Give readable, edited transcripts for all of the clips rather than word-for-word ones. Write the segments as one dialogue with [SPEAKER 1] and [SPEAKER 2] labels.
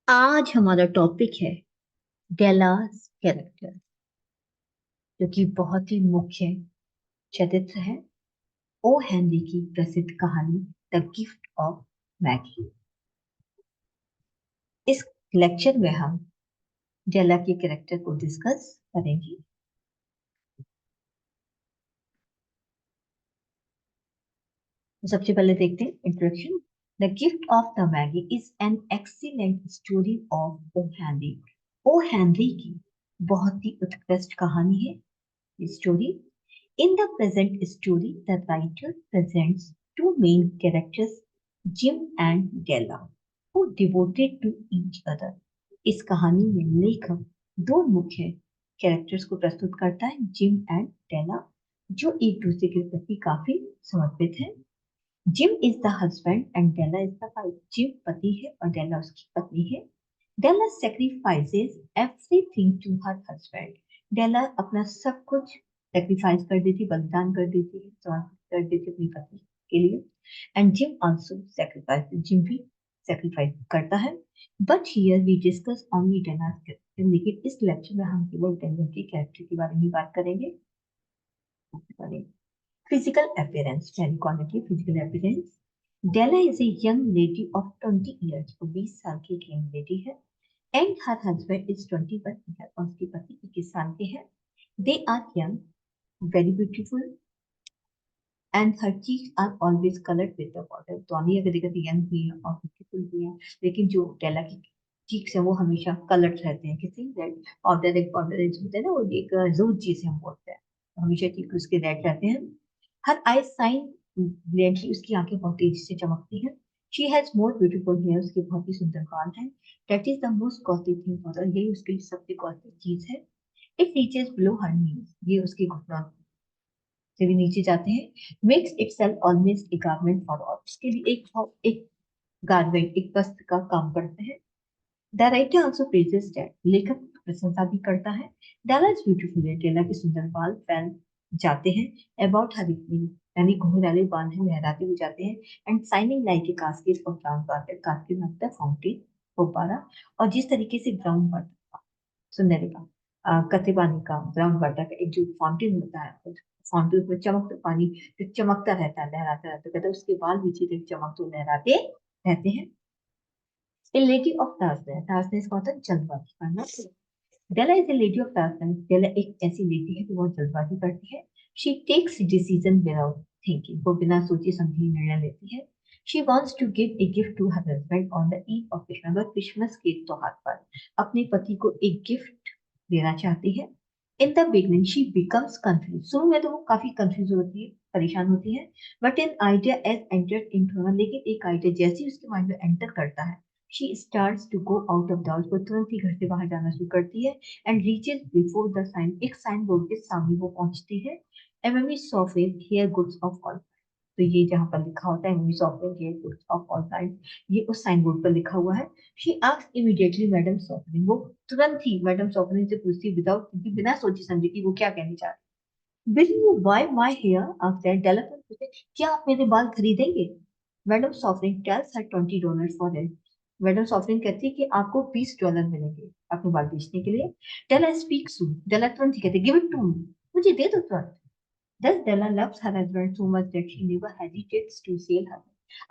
[SPEAKER 1] आज हमारा टॉपिक है डेलास कैरेक्टर, जो कि बहुत ही मुख्य चरित्र है ओ हेनरी की प्रसिद्ध कहानी द गिफ्ट ऑफ मैगी। इस लेक्चर में हम डेला के कैरेक्टर को डिस्कस करेंगे। तो सबसे पहले देखते हैं introduction. The gift of the Magi is an excellent story of O Henry. O Henry की बहुत ही उत्कृष्ट कहानी है ये story. In the present story, the writer presents two main characters, Jim and Della, who devoted to each other. इस कहानी में लेखक दो मुख्य कैरेक्टर्स को प्रस्तुत करता है, जिम एंड डेला, जो एक दूसरे के प्रति काफी समर्पित है। Jim is the husband and Della is the wife. Jim पति है और डेला उसकी पत्नी है। Della sacrifices everything to her husband. Della अपना सब कुछ सेक्रीफाइस कर देती, बलिदान कर देती है, समर्पित कर देती अपनी पत्नी के लिए। And Jim also sacrifice, Jim भी सेक्रीफाइस करता है। But here we discuss only Della character. लेकिन इस लेक्चर में हम केवल डेला के कैरेक्टर के बारे में बात करेंगे। फिजिकल अपीयरेंस, पहली quality physical appearance. Della is a young lady of 20 years, वो 20 साल की एक यंग लेडी है। And her husband is 21 year, और उसके पति 21 साल के हैं। They are young, very beautiful, and her चीज are always coloured with the water. दोनों अगर देखा तो यंग भी है और ब्यूटीफुल भी है, लेकिन जो डेला की चीक्स है वो हमेशा कलर्ड रहते हैं, किसी रेड पाउडर, एक पाउडर होता है ना, वो एक रोज जिसे हम बोलते हैं, हमेशा चीक उसके रेड रहते हैं। हर आई साइन ब्रिलियंटली, उसकी आंखें बहुत तेजी से चमकती हैं। She has more beautiful hair, उसके बहुत ही सुंदर बाल हैं। That is the most costly thing for her, यही उसके लिए सबसे कॉस्टली चीज है। It reaches below her knees, ये उसके घुटनों से भी नीचे जाते हैं। Makes itself always a garment for all, उसके लिए एक गारमेंट, एक वस्त्र का काम करते हैं। The writer also praises that, लेखक प्रशंसा भी करता है। डेला इज ब्यूटीफुल, डेला के सुंदर बाल फैल जाते हैं अबाउट हर इवनिंग, यानी घुंघराले बाल हैं लहराते हुए जाते हैं। And signing like a casket of ground water, casket मतलब फाउंटेन, फव्वारा। और जिस तरीके से ग्राउंड वाटर, सुनहरे का कथे पानी का, ग्राउंड वाटर का एक जो फाउंटेन होता है, फाउंटेन में चमकता पानी जो चमकता रहता है, लहराता रहता है, कहते हैं उसके बाल भी इसी तरह चमकते लहराते रहते हैं। A lady of Tarzan, Tarzan इसका होता है जल्दबाजी करना। Della is a lady of task. डेला एक ऐसी लेडी है जो बहुत जल्दबाजी करती है। She takes decision without thinking, वो बिना सोचे समझे निर्णय लेती है। She wants to give a gift to her husband on the eve of Christmas, वह क्रिसमस के त्योहार पर अपने पति को एक गिफ्ट देना चाहती है। In the beginning she becomes confuse, शुरू में तो वो काफी कंफ्यूज होती है, परेशान होती है। But an idea has entered into her, लेकिन एक आइडिया जैसे ही उसके माइंड में एंटर करता है, she starts to go out of the house, वो तुरंत ही घर से बाहर जाना शुरू करती है। And reaches before the sign, एक साइन बोर्ड के सामने वो पहुंचती है। MME software hair goods of all, तो ये जहाँ पर लिखा होता है MME software hair goods of all kind, ये उस साइन बोर्ड पर लिखा हुआ है। She asks immediately madam software, वो तुरंत ही मैडम सॉफ्टवेयर से पूछती है, विदाउट बिना सोचे समझे कि वो क्या कहना चाह रही। Will you buy my hair, after developer पूछते, क्या आप मेरे बाल खरीदेंगे? Madam software tells her $20 for it, madam software कहती है कि आपको $20 मिलेंगे अपने बाल बेचने के लिए। डेला स्पीक सून, डेला तुरंत ही कहते गिव इट टू मी, मुझे दे दो तुरंत। Thus Della loves her husband so much that she never hesitates to sell her.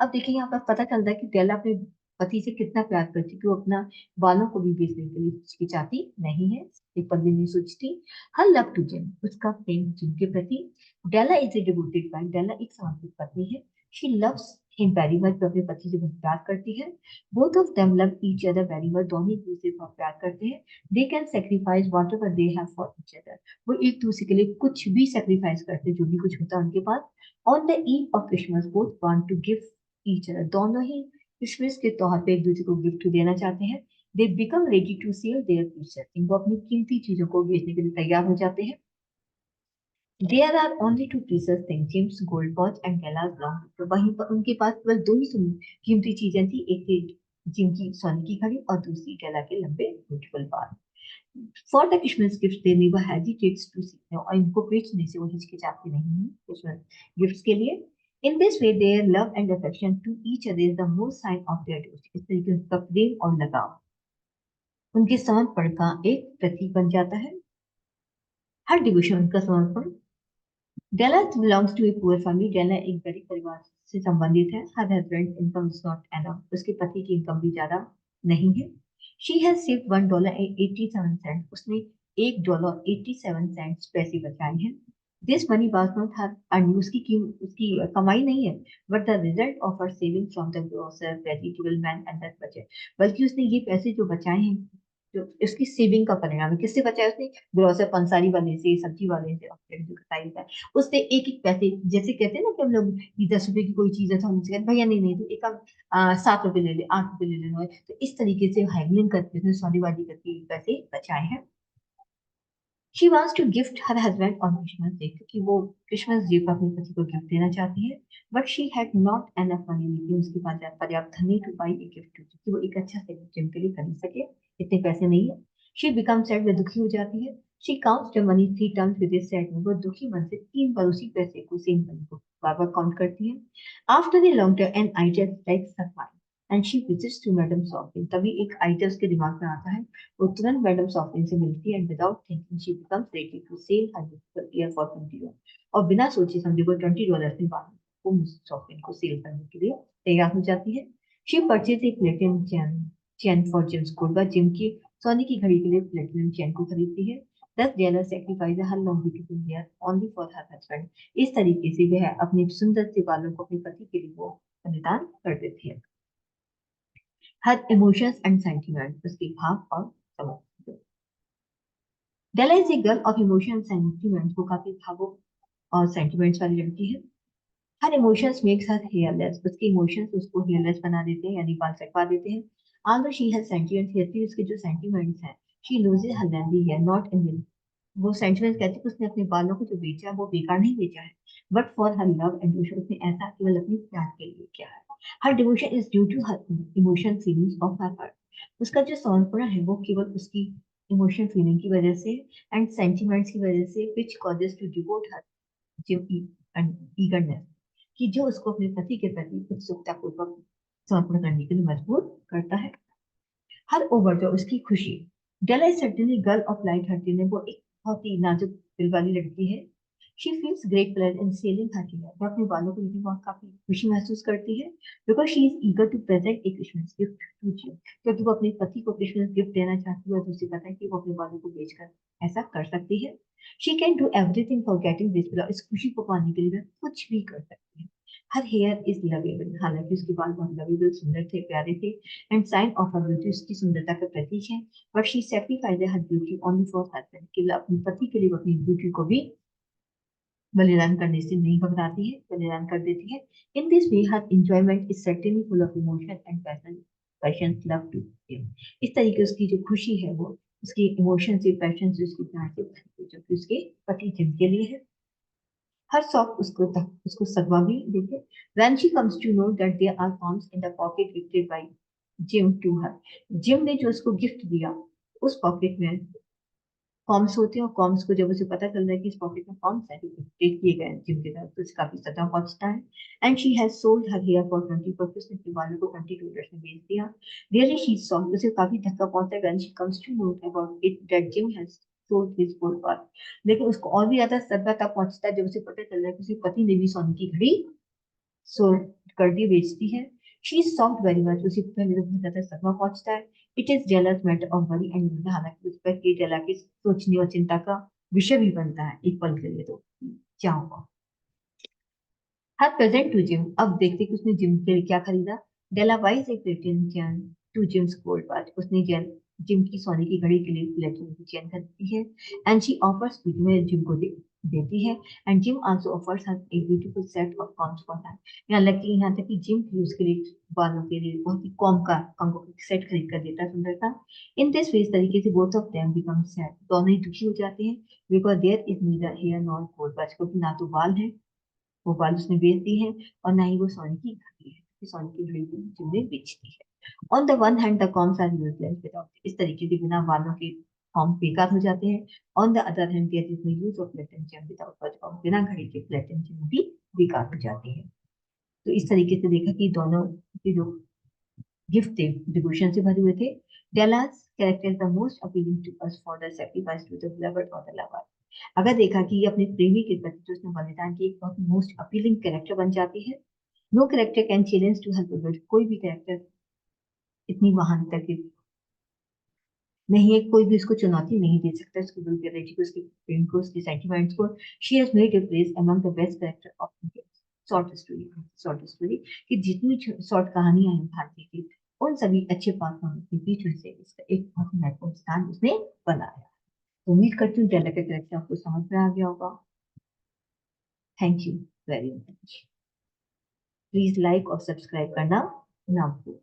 [SPEAKER 1] अब देखिए यहाँ पर पता चलता है कि डेला अपने पति से कितना प्यार करती है, कि वो अपना बालों को भी बेचने के लिए हिचकिचाती नहीं है, एक पल भी नहीं सोचती। हर लव टू जिम, उसका प्रेम जिम के प्रति। डेला इज ए डिवोटेड वाइफ, डेला एक समर्पित पत्नी है। She loves him very much, वो अपने पति से बहुत प्यार करती है। Both of them love each other very much, दोनों एक दूसरे को प्यार करते हैं। They can sacrifice what ever they have for each other, वो एक दूसरे के लिए कुछ भी सेक्रीफाइस करते हैं, जो भी कुछ होता है उनके पास। On the eve of Christmas both want to give each other, दोनों ही क्रिसमस के त्योहार पे एक दूसरे को गिफ्ट देना चाहते हैं। They become ready to sell their future, वो अपनी कीमती चीजों को बेचने के लिए तैयार हो जाते हैं। There are only two precious thing, James gold watch and Della's long, तो वहीं पर उनके पास केवल दो ही कीमती चीजें थी, एक थी जिम की सोने की घड़ी और दूसरी डेला के लंबे ब्यूटीफुल बाल। For the Christmas gift they never hesitates to see, और इनको बेचने से वो हिचकिचाते नहीं है क्रिसमस गिफ्ट्स के लिए। In this way their love and affection to each other is the most sign of their devotion, इस तरीके से उनका प्रेम और लगाव उनके समर्पण का एक प्रतीक बन जाता है। हर डिवोशन उनका समर्पण। Della belongs to a poor family. Della एक गरीब परिवार से संबंधित है। Her husband income is not enough. उसके पति की इनकम भी ज्यादा नहीं है। She has saved $1.87। उसने $1.87 पैसे बचाए हैं। This money was not her earn. उसकी कमाई नहीं है, but the result of her saving from the grocer vegetable man and that budget. बल्कि उसने ये पैसे जो बचाए हैं, जो इसकी सेविंग का परिणाम है। किससे बचाया उसने? ग्रोसर पंसारी वाले से, सब्जी वाले से, और फिर जो कटाई का है। उसने एक एक पैसे, जैसे कहते हैं ना कि हम लोग ये 10 रुपए की कोई चीज है तो हम उससे कहते हैं, भैया नहीं नहीं तो एक हम 7 रुपए ले ले, 8 रुपए ले लेना है। तो इस तरीके से हैगलिंग करके उसने सौदेबाजी करके पैसे बचाए हैं। She wants to gift her husband on Christmas Day, क्योंकि वो क्रिसमस डे पर अपने पति को गिफ्ट देना चाहती है। But she had not enough money. लेकिन उसके पास पर्याप्त धन नहीं टू बाई ए गिफ्ट, क्योंकि वो एक अच्छा से गिफ्ट के लिए खरीद सके, इतने पैसे नहीं है। शी बिकम सैड, वे दुखी हो जाती है। She counts the money 3 times with sad. वो दुखी मन से 3 बार उसी पैसे को, सेम मनी को बार बार काउंट करती है। After the long term an idea strikes her mind and she visits to madam Sofronie. तभी एक आइडिया उसके दिमाग में आता है। वो तुरंत मैडम सॉफ्टिन से मिलती है and without thinking she becomes ready to sell her beautiful hair for $20। और बिना सोचे समझे वो $20 में बात वो मिस सॉफ्टिन को सेल करने के लिए तैयार हो जाती है। शी परचेज एक platinum chain for Jim's gold. Jim की सोने की घड़ी के लिए प्लेटिनम चैन को खरीदती है। दस jailer sacrifice her long beautiful here only for her husband. इस तरीके से वह अपने सुंदर से बालों को अपने पति के लिए वो बलिदान कर देती है। हर इमोशंस एंड सेंटिमेंट, उसके भाव और समझ। Della is a girl of emotion sentiments. वो काफी भावुक और सेंटिमेंट्स वाली लड़की है। Her emotions makes her hairless. उसके इमोशंस उसको हेयरलेस बना देते हैं, यानी बाल कटवा देते हैं। ऑल्दो शी हैज सेंटिमेंट्स, यदि भी उसके जो सेंटिमेंट्स हैं, she loses her lengthy hair not in will. वो सेंटिमेंट्स कहते हैं कि उसने अपने बालों को जो बेचा है वो बेकार नहीं बेचा है, but for her love and devotion. उसने ऐसा केवल अपने प्यार के लिए किया है। Her devotion is due to her emotion feelings of her heart. उसका जो समर्पण है वो केवल उसकी इमोशन फीलिंग की वजह से एंड सेंटिमेंट्स की वजह से, which causes to devote her Jim and eagerness, कि जो उसको अपने पति के प्रति उत्सुकता पूर्वक समर्पण करने के लिए मजबूर करता है। हर ओवरजो उसकी खुशी। Della is certainly girl of light heartedness. वो एक बहुत ही नाजुक दिल वाली लड़की है। She feels great pleasure in selling her hair. वो अपने बालों को लेकर बहुत काफी खुशी महसूस करती है। Because she is eager to present a Christmas gift to Jim. क्योंकि वो अपने पति को क्रिसमस गिफ्ट देना चाहती है और उसे पता है कि वो अपने बालों को बेचकर ऐसा कर सकती है। She can do everything for getting this. इस खुशी को पाने के लिए वह कुछ भी कर सकती है। Her hair is lovable. हालांकि उसके बाल बहुत लवेबल, सुंदर थे, प्यारे थे and sign of her beauty, उसकी सुंदरता का प्रतीक है। But she sacrifice her beauty only for husband. केवल अपने पति के लिए वो अपनी ब्यूटी को भी बलिदान करने से नहीं घबराती है, बलिदान कर देती है। In this way her enjoyment is certainly full of emotion and passion love to him. इस तरीके उसकी जो खुशी है वो उसकी इमोशन से, पैशन से, उसकी प्यार से भरी है, जो कि उसके पति जिम के लिए है। हर शॉप उसको सगवा भी देते। When she comes to know that there are pounds in the pocket gifted by Jim to her, gym ने जो उसको गिफ्ट दिया, उस पॉकेट में कॉम्स होते हैं, और कॉम्स को जब उसे पता चल रहा है कि इस पॉकेट में कॉम्स है जो गिफ्ट किए गए जिम के तरफ, तो उसे काफी सदमा पहुंचता है। And she has sold her here for 20 पर। उसने अपने बालों को $20 में बेच दिया। रियली शी सॉल्व, उसे काफी धक्का पहुंचता है when she comes to know about it that Jim has sold his gold watch. लेकिन उसको और भी ज्यादा सदमा तब पहुंचता है जब उसे पता चल रहा है कि उसके पति ने भी सोने की घड़ी सोल्ड कर दी, बेचती है। She is soft very much. उसी को पहले तो बहुत ज्यादा सदमा पहुंचता है। It is jealous matter of worry and, हालांकि उस पर ये जेला की सोचने और चिंता का विषय भी बनता है एक पल के लिए। तो क्या होगा? Her present to Jim. अब देखते कि उसने जिम के लिए क्या खरीदा। डेला बाइज एक platinum to Jim's gold watch. उसने जिम की सोने की घड़ी के लिए प्लेटिनम की चेन खरीदी है। एंड शी ऑफर्स में जिम को देती है। And Jim also offers her a beautiful set of combs for that. यहाँ तक कि जिम भी उसके लिए बालों के लिए बहुत ही कॉम्बो सेट खरीद कर देता है, सुंदरता। इन दिस वे, इस तरीके से both of them become sad. दोनों ही दुखी हो जाते हैं। Because there is neither hair nor gold watch, क्योंकि ना तो बाल है, वो बाल उसने बेच दी है, और ना ही वो सोने की घड़ी है, कि सोने की घड़ी भी जिसने बेचती है। On the one hand the combs are useless without. इस तरीके के बिना बालों के कॉम बेकार हो जाते हैं। On the other hand there is no use of platinum gem without watch. और बिना घड़ी के प्लेटिनम जेम भी बेकार हो जाती है। तो इस तरीके से देखा कि दोनों के जो गिफ्ट थे डिवोशन से भरे हुए थे। Della's character is the most appealing to us for the sacrifice to the beloved or the lover. अगर देखा कि ये अपने प्रेमी के प्रति जो उसने बलिदान की एक बहुत मोस्ट अपीलिंग कैरेक्टर बन जाती है. No character can challenge to help build. कोई भी कैरेक्टर इतनी महानता की नहीं है, कोई भी उसको चुनौती नहीं दे सकता उसकी वल्गैरिटी को, उसके प्रेम को, उसके सेंटिमेंट्स को. She has made a place among the best character of India. Short story कि जितनी शॉर्ट कहानियां हैं भारतीय की, उन सभी अच्छे पात्रों के बीच में से इसका एक बहुत महत्वपूर्ण स्थान उसने बनाया. तो उम्मीद करती हूँ डेला का कैरेक्टर आपको समझ में आ गया होगा. Thank you very much. Please like और सब्सक्राइब करना ना भूलें.